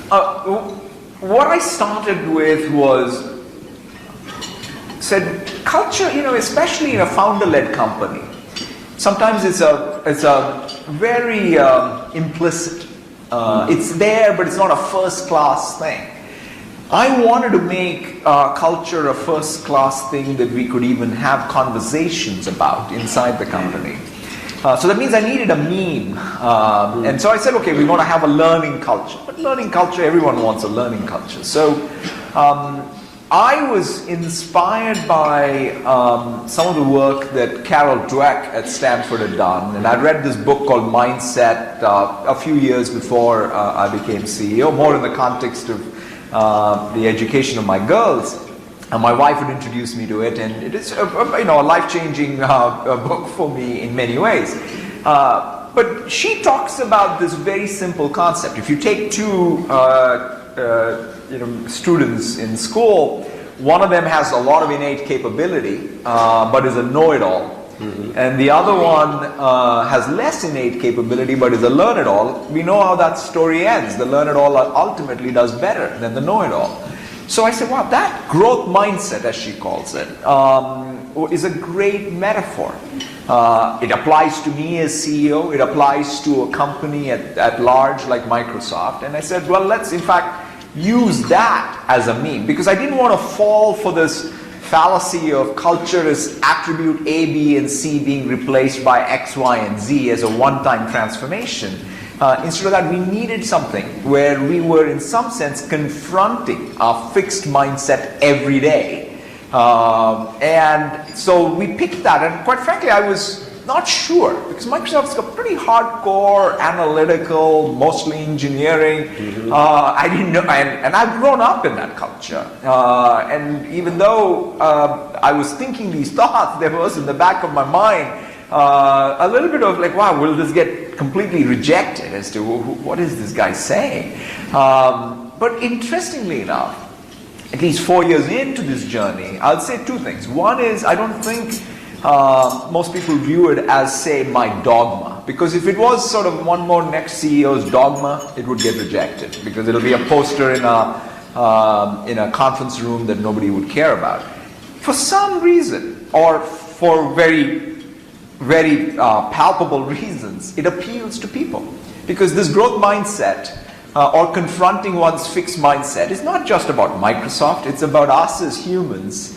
What I started with was, said culture, especially in a founder-led company, sometimes it's a very implicit. It's there, but it's not a first-class thing. I wanted to make culture a first-class thing that we could even have conversations about inside the company. So that means I needed a meme. And so I said, okay, we want to have a learning culture. But learning culture, everyone wants a learning culture. So I was inspired by some of the work that Carol Dweck at Stanford had done. And I read this book called Mindset a few years before I became CEO, more in the context of the education of my girls. And my wife would introduce me to it, and it is a life-changing book for me in many ways. But she talks about this very simple concept. If you take two students in school, one of them has a lot of innate capability, but is a know-it-all. Mm-hmm. And the other one has less innate capability, but is a learn-it-all. We know how that story ends. The learn-it-all ultimately does better than the know-it-all. So I said, wow, that growth mindset, as she calls it, is a great metaphor. It applies to me as CEO. It applies to a company at large like Microsoft. And I said, well, let's in fact use that as a meme, because I didn't want to fall for this fallacy of culture as attribute A, B, and C being replaced by X, Y, and Z as a one-time transformation. Instead of that, we needed something where we were, in some sense, confronting our fixed mindset every day. And so we picked that, and quite frankly, I was not sure, because Microsoft's got pretty hardcore, analytical, mostly engineering. Mm-hmm. I didn't know, and I've grown up in that culture. And even though I was thinking these thoughts, there was in the back of my mind a little bit of like, wow, will this get completely rejected as to what is this guy saying? But interestingly enough, at least 4 years into this journey, I'll say two things. One is, I don't think most people view it as, say, my dogma. Because if it was sort of one more next CEO's dogma, it would get rejected. Because it'll be a poster in a conference room that nobody would care about. For some reason, or for very palpable reasons, it appeals to people. Because this growth mindset, or confronting one's fixed mindset, is not just about Microsoft, it's about us as humans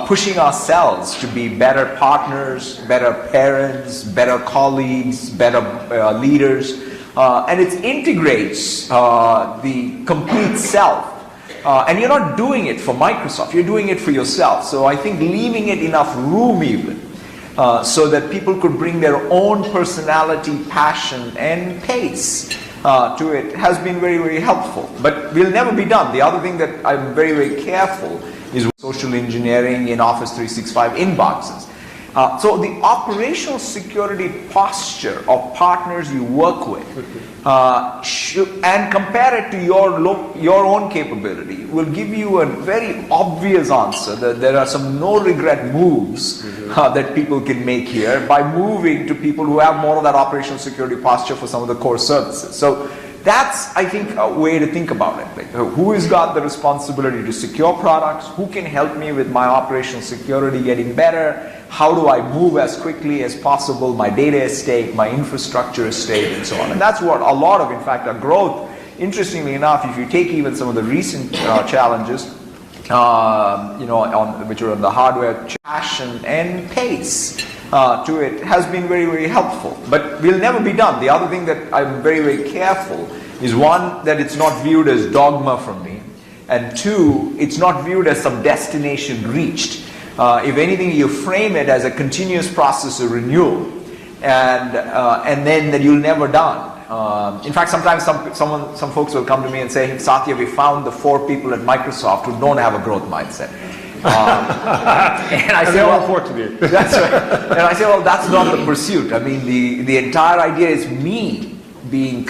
pushing ourselves to be better partners, better parents, better colleagues, better leaders. And it integrates the complete self. And you're not doing it for Microsoft, you're doing it for yourself. So I think leaving it enough room even, so that people could bring their own personality, passion, and pace to it has been very, very helpful. But we'll never be done. The other thing that I'm very, very careful is social engineering in Office 365 inboxes. So the operational security posture of partners you work with and compare it to your own capability will give you a very obvious answer that there are some no regret moves that people can make here by moving to people who have more of that operational security posture for some of the core services. So that's, I think, a way to think about it. Like, who has got the responsibility to secure products? Who can help me with my operational security getting better? How do I move as quickly as possible my data estate, my infrastructure estate, and so on? And that's what a lot of, in fact, our growth, interestingly enough, if you take even some of the recent challenges, which are on the hardware, passion and pace to it has been very, very helpful. But we'll never be done. The other thing that I'm very, very careful is, one, that it's not viewed as dogma from me, and two, it's not viewed as some destination reached. If anything, you frame it as a continuous process of renewal, and then that you'll never done. In fact, sometimes some folks will come to me and say, Satya, we found the 4 people at Microsoft who don't have a growth mindset. And I say, well, report to me. That's right. And I say, well, that's not the pursuit. I mean, the entire idea is me being